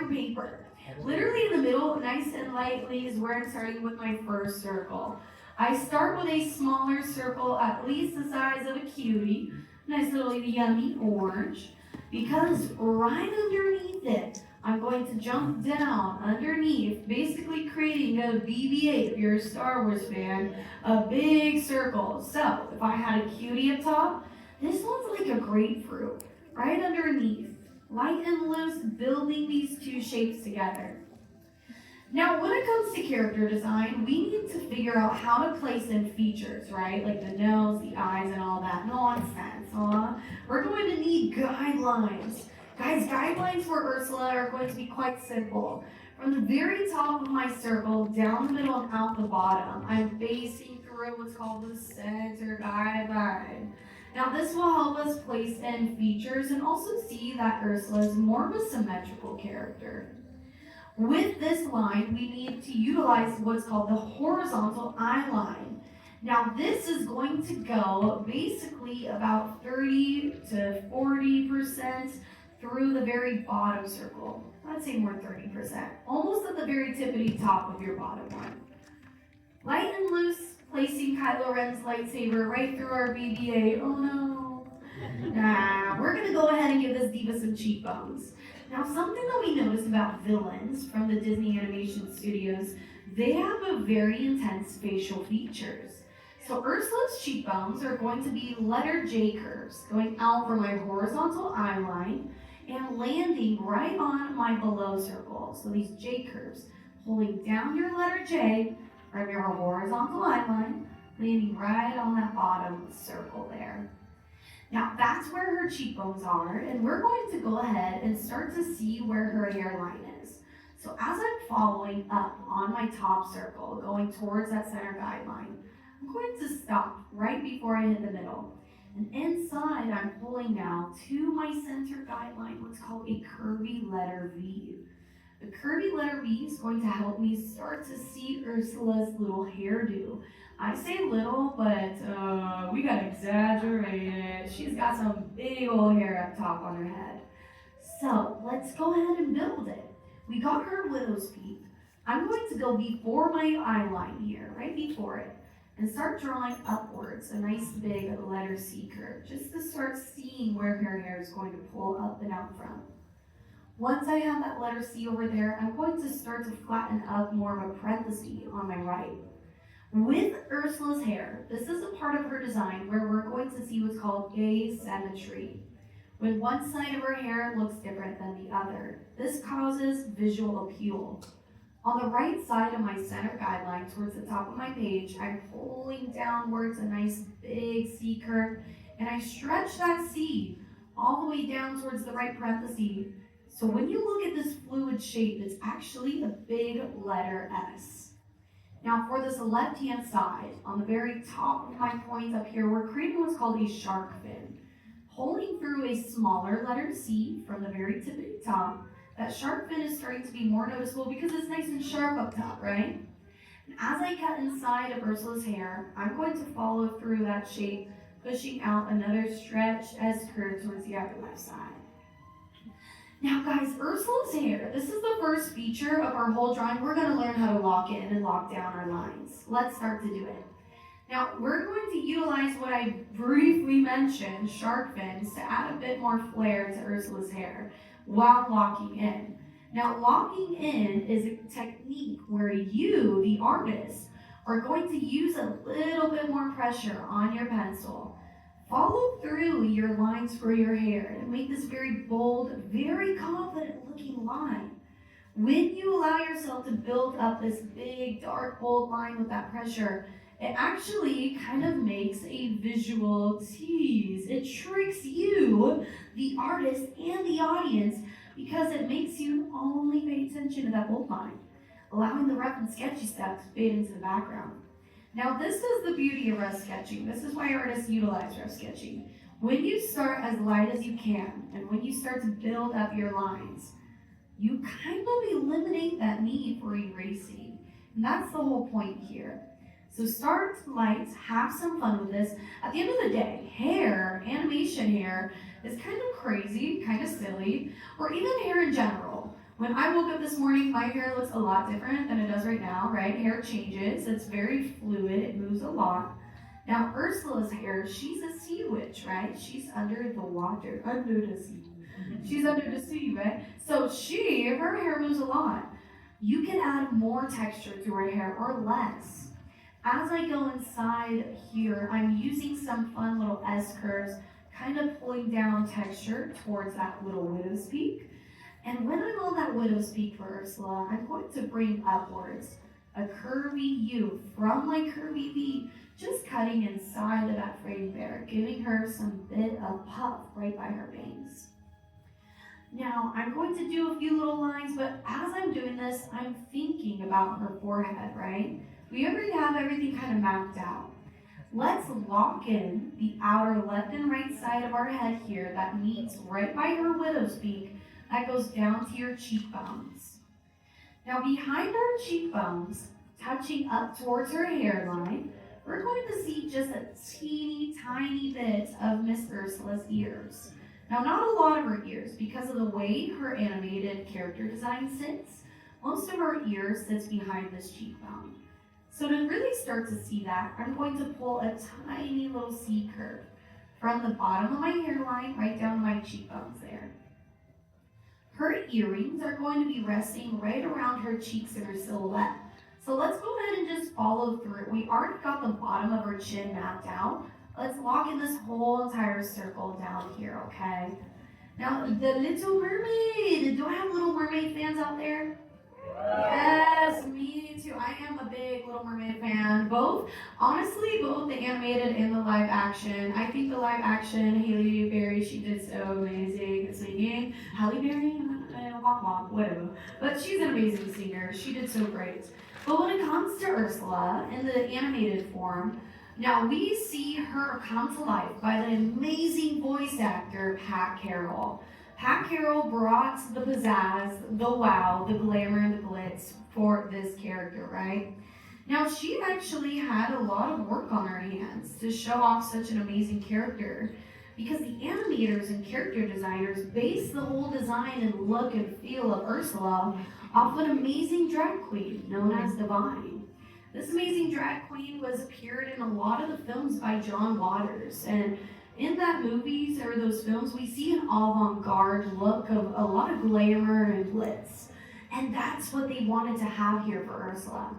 your paper. Literally in the middle, nice and lightly, is where I'm starting with my first circle. I start with a smaller circle, at least the size of a cutie, nice little yummy orange, because right underneath it, I'm going to jump down underneath, basically creating a BB-8 if you're a Star Wars fan, a big circle. So if I had a cutie up top, this one's like a grapefruit, right underneath, light and loose, building these two shapes together. Now, when it comes to character design, we need to figure out how to place in features, right? Like the nose, the eyes, and all that nonsense. We're going to need guidelines. Guys, guidelines for Ursula are going to be quite simple. From the very top of my circle, down the middle and out the bottom, I'm facing through what's called the center guideline. Now, this will help us place in features and also see that Ursula is more of a symmetrical character. With this line, we need to utilize what's called the horizontal eye line. Now, this is going to go basically about 30 to 40% through the very bottom circle. I'd say more 30%, almost at the very tippity top of your bottom one. Light and loose, placing Kylo Ren's lightsaber right through our BB-8. Oh no. Nah, we're gonna go ahead and give this diva some cheekbones. Now, something that we noticed about villains from the Disney Animation Studios, they have a very intense facial features. So Ursula's cheekbones are going to be letter J curves, going out from my horizontal eye line and landing right on my below circle. So these J curves, holding down your letter J from your horizontal eye line, landing right on that bottom circle there. Now, that's where her cheekbones are, and we're going to go ahead and start to see where her hairline is. So as I'm following up on my top circle, going towards that center guideline, I'm going to stop right before I hit the middle. And inside, I'm pulling now to my center guideline, what's called a curvy letter V. The curvy letter V is going to help me start to see Ursula's little hairdo. I say little, but we gotta exaggerate it. She's got some big old hair up top on her head. So let's go ahead and build it. We got her widow's peak. I'm going to go before my eye line here, right before it, and start drawing upwards a nice big letter C curve, just to start seeing where her hair is going to pull up and out from. Once I have that letter C over there, I'm going to start to flatten up more of a parenthesis on my right. With Ursula's hair, this is a part of her design where we're going to see what's called asymmetry. When one side of her hair looks different than the other, this causes visual appeal. On the right side of my center guideline, towards the top of my page, I'm pulling downwards a nice big C curve, and I stretch that C all the way down towards the right parenthesis. So when you look at this fluid shape, it's actually a big letter S. Now for this left-hand side, on the very top of my point up here, we're creating what's called a shark fin. Pulling through a smaller letter C from the very tippity top, that shark fin is starting to be more noticeable because it's nice and sharp up top, right? And as I cut inside of Ursula's hair, I'm going to follow through that shape, pushing out another stretch S curve towards the upper left side. Now guys, Ursula's hair, this is the first feature of our whole drawing. We're going to learn how to lock in and lock down our lines. Let's start to do it. Now, we're going to utilize what I briefly mentioned, shark fins, to add a bit more flair to Ursula's hair while locking in. Now, locking in is a technique where you, the artist, are going to use a little bit more pressure on your pencil. Follow through your lines for your hair and make this very bold, very confident looking line. When you allow yourself to build up this big, dark, bold line with that pressure, it actually kind of makes a visual tease. It tricks you, the artist, and the audience because it makes you only pay attention to that bold line, allowing the rough and sketchy stuff to fade into the background. Now, this is the beauty of rough sketching. This is why artists utilize rough sketching. When you start as light as you can, and when you start to build up your lines, you kind of eliminate that need for erasing. And that's the whole point here. So start light, have some fun with this. At the end of the day, hair, animation hair, is kind of crazy, kind of silly, or even hair in general. When I woke up this morning, my hair looks a lot different than it does right now, right? Hair changes, it's very fluid, it moves a lot. Now, Ursula's hair, she's a sea witch, right? She's under the water, under the sea. She's under the sea, right? So her hair moves a lot. You can add more texture to her hair or less. As I go inside here, I'm using some fun little S-curves, kind of pulling down texture towards that little widow's peak. And when I'm on that widow's peak for Ursula, I'm going to bring upwards a curvy U from my curvy V, just cutting inside of that frame there, giving her some bit of puff right by her bangs. Now, I'm going to do a few little lines, but as I'm doing this, I'm thinking about her forehead, right? We already have everything kind of mapped out. Let's lock in the outer left and right side of our head here that meets right by her widow's peak, that goes down to your cheekbones. Now, behind our cheekbones, touching up towards her hairline, we're going to see just a teeny tiny bit of Miss Ursula's ears. Now, not a lot of her ears, because of the way her animated character design sits. Most of her ears sits behind this cheekbone. So to really start to see that, I'm going to pull a tiny little C curve from the bottom of my hairline right down to my cheekbones there. Her earrings are going to be resting right around her cheeks and her silhouette. So let's go ahead and just follow through. We already got the bottom of her chin mapped out. Let's lock in this whole entire circle down here, okay? Now, the Little Mermaid. Do I have Little Mermaid fans out there? Yes, me too. I am a big Little Mermaid fan. Honestly, both the animated and the live action. I think the live action, Halle Berry, she did so amazing at singing. Halle Berry? Whatever. But she's an amazing singer. She did so great. But when it comes to Ursula in the animated form, now we see her come to life by the amazing voice actor, Pat Carroll. Pat Carroll brought the pizzazz, the wow, the glamour, and the glitz for this character, right? Now, she actually had a lot of work on her hands to show off such an amazing character, because the animators and character designers based the whole design and look and feel of Ursula off an amazing drag queen known as Divine. This amazing drag queen was appeared in a lot of the films by John Waters, and in that movies or those films, we see an avant-garde look of a lot of glamour and glitz, and that's what they wanted to have here for Ursula.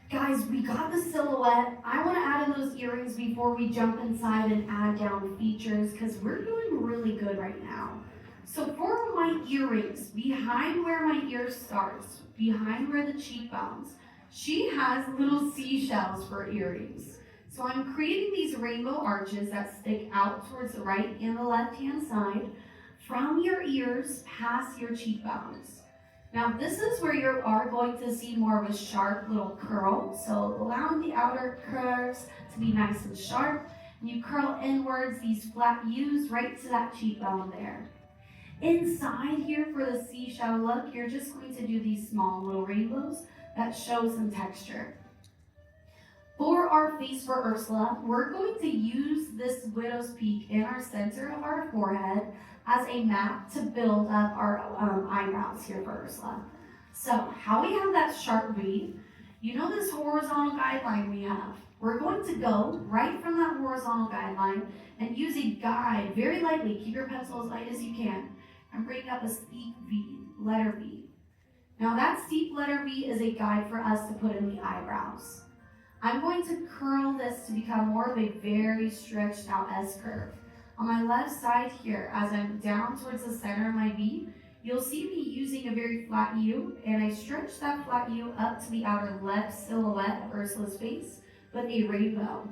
Guys, we got the silhouette. I want to add in those earrings before we jump inside and add down features, because we're doing really good right now. So for my earrings, behind where my ear starts, behind where the cheekbones, she has little seashells for earrings. So I'm creating these rainbow arches that stick out towards the right and the left-hand side from your ears past your cheekbones. Now this is where you are going to see more of a sharp little curl. So allowing the outer curves to be nice and sharp. And you curl inwards these flat U's right to that cheekbone there. Inside here for the seashell look, you're just going to do these small little rainbows that show some texture. For our face for Ursula, we're going to use this widow's peak in our center of our forehead as a map to build up our eyebrows here for Ursula. So how we have that sharp V, you know this horizontal guideline we have. We're going to go right from that horizontal guideline and use a guide, very lightly, keep your pencil as light as you can, and bring up a steep V, letter V. Now that steep letter V is a guide for us to put in the eyebrows. I'm going to curl this to become more of a very stretched out S-curve. On my left side here, as I'm down towards the center of my V, you'll see me using a very flat U, and I stretch that flat U up to the outer left silhouette of Ursula's face with a rainbow.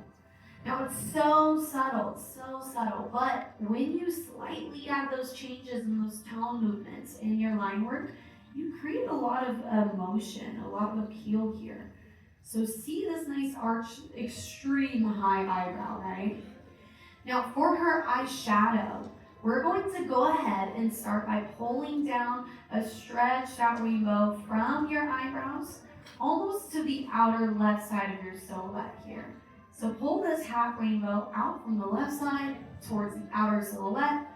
Now it's so subtle, but when you slightly add those changes and those tone movements in your line work, you create a lot of emotion, a lot of appeal here. So see this nice arch, extreme high eyebrow, right? Now for her eyeshadow, we're going to go ahead and start by pulling down a stretched out rainbow from your eyebrows almost to the outer left side of your silhouette here. So pull this half rainbow out from the left side towards the outer silhouette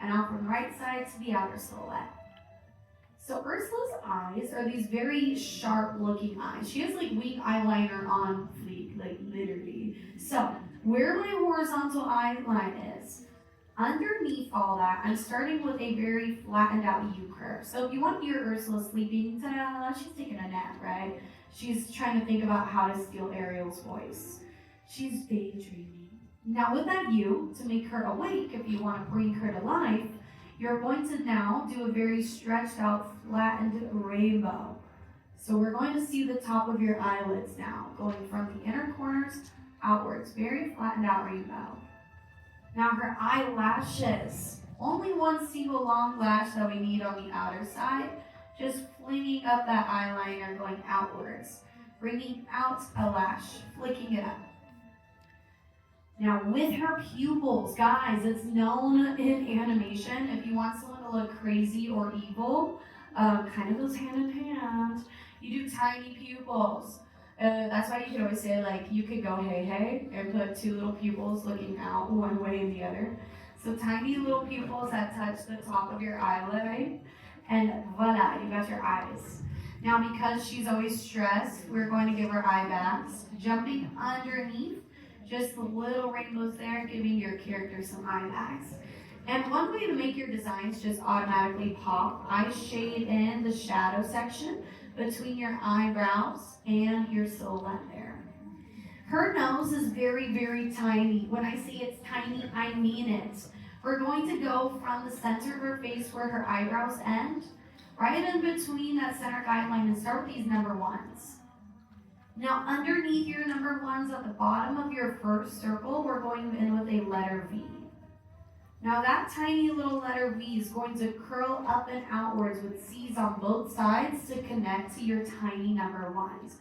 and out from the right side to the outer silhouette. So Ursula's eyes are these very sharp looking eyes. She has like weak eyeliner on fleek, like literally. So where my horizontal eye line is, underneath all that, I'm starting with a very flattened out U curve. So if you want to hear Ursula sleeping, ta-da, she's taking a nap, right? She's trying to think about how to steal Ariel's voice. She's daydreaming. Now with that U, to make her awake, if you want to bring her to life, you're going to now do a very stretched out, flattened rainbow. So we're going to see the top of your eyelids now, going from the inner corners outwards, very flattened out rainbow. Now her eyelashes, only one single long lash that we need on the outer side, just flinging up that eyeliner going outwards, bringing out a lash, flicking it up. Now with her pupils, guys, it's known in animation, if you want someone to look crazy or evil, kind of goes hand in hand, you do tiny pupils. That's why you can always say, like, you could go hey hey and put two little pupils looking out one way and the other. So tiny little pupils that touch the top of your eyelid, and voila, you got your eyes. Now because she's always stressed, we're going to give her eye bags, jumping underneath, just the little rainbows there, giving your character some eye bags. And one way to make your designs just automatically pop, I shade in the shadow section between your eyebrows and your silhouette there. Her nose is very, very tiny. When I say it's tiny, I mean it. We're going to go from the center of her face where her eyebrows end, right in between that center guideline, and start with these number ones. Now underneath your number ones at the bottom of your first circle, we're going in with a letter V. Now that tiny little letter V is going to curl up and outwards with C's on both sides to connect to your tiny number ones.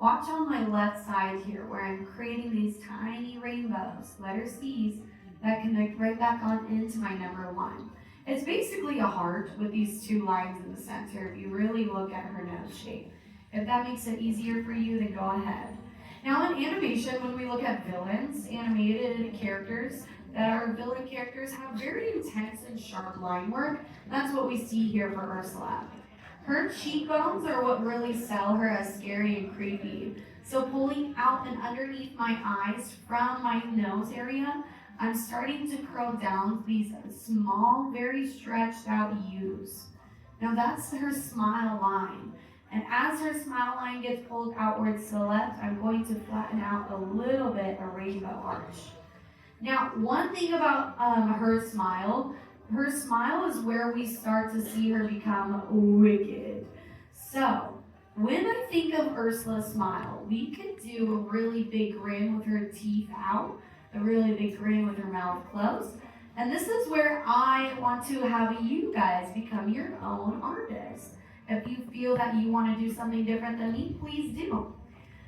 Watch on my left side here where I'm creating these tiny rainbows, letter C's, that connect right back on into my number one. It's basically a heart with these two lines in the center if you really look at her nose shape. If that makes it easier for you, then go ahead. Now in animation, when we look at villains, animated characters, that our villain characters have very intense and sharp line work. That's what we see here for Ursula. Her cheekbones are what really sell her as scary and creepy. So pulling out and underneath my eyes from my nose area, I'm starting to curl down these small, very stretched out U's. Now that's her smile line. And as her smile line gets pulled outwards to the left, I'm going to flatten out a little bit a rainbow arch. Now, one thing about her smile is where we start to see her become wicked. So, when I think of Ursula's smile, we could do a really big grin with her teeth out, a really big grin with her mouth closed. And this is where I want to have you guys become your own artist. If you feel that you want to do something different than me, please do.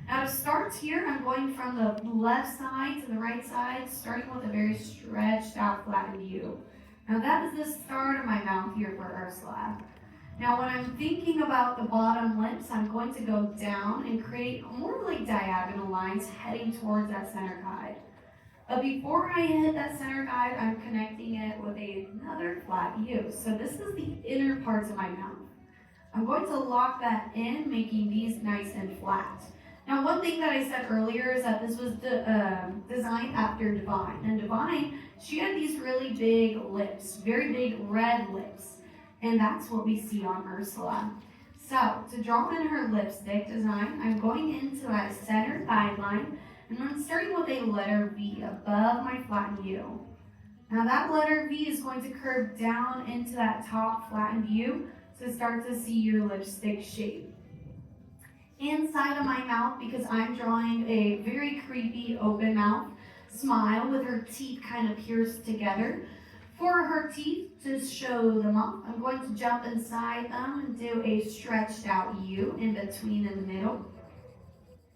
Now to start here, I'm going from the left side to the right side, starting with a very stretched out flattened U. Now that is the start of my mouth here for Ursula. Now when I'm thinking about the bottom lips, I'm going to go down and create more like diagonal lines heading towards that center guide. But before I hit that center guide, I'm connecting it with another flat U. So this is the inner parts of my mouth. I'm going to lock that in, making these nice and flat. Now, one thing that I said earlier is that this was designed after Divine. And Divine, she had these really big lips, very big red lips. And that's what we see on Ursula. So, to draw in her lipstick design, I'm going into a center guideline, and I'm starting with a letter V above my flattened U. Now, that letter V is going to curve down into that top flattened U to start to see your lipstick shape. Inside of my mouth, because I'm drawing a very creepy open mouth smile with her teeth kind of pierced together. For her teeth, to show them off, I'm going to jump inside them and do a stretched out U in between in the middle.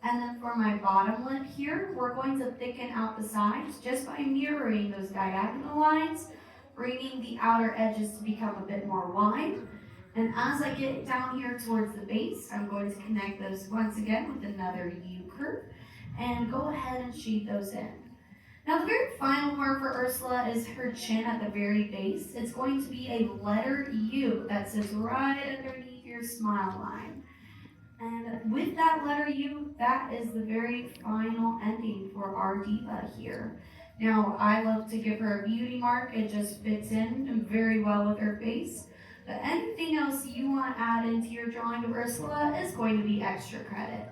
And then for my bottom lip here, we're going to thicken out the sides just by mirroring those diagonal lines, bringing the outer edges to become a bit more wide. And as I get down here towards the base, I'm going to connect those once again with another U curve and go ahead and shade those in. Now the very final part for Ursula is her chin at the very base. It's going to be a letter U that sits right underneath your smile line. And with that letter U, that is the very final ending for our diva here. Now, I love to give her a beauty mark. It just fits in very well with her face. But anything else you want to add into your drawing of Ursula is going to be extra credit.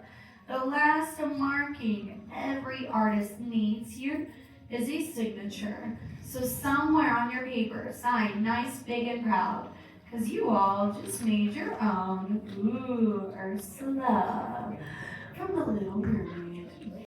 The last marking every artist needs here is a signature. So somewhere on your paper, sign nice, big, and proud. Because you all just made your own Ursula from the Little Mermaid.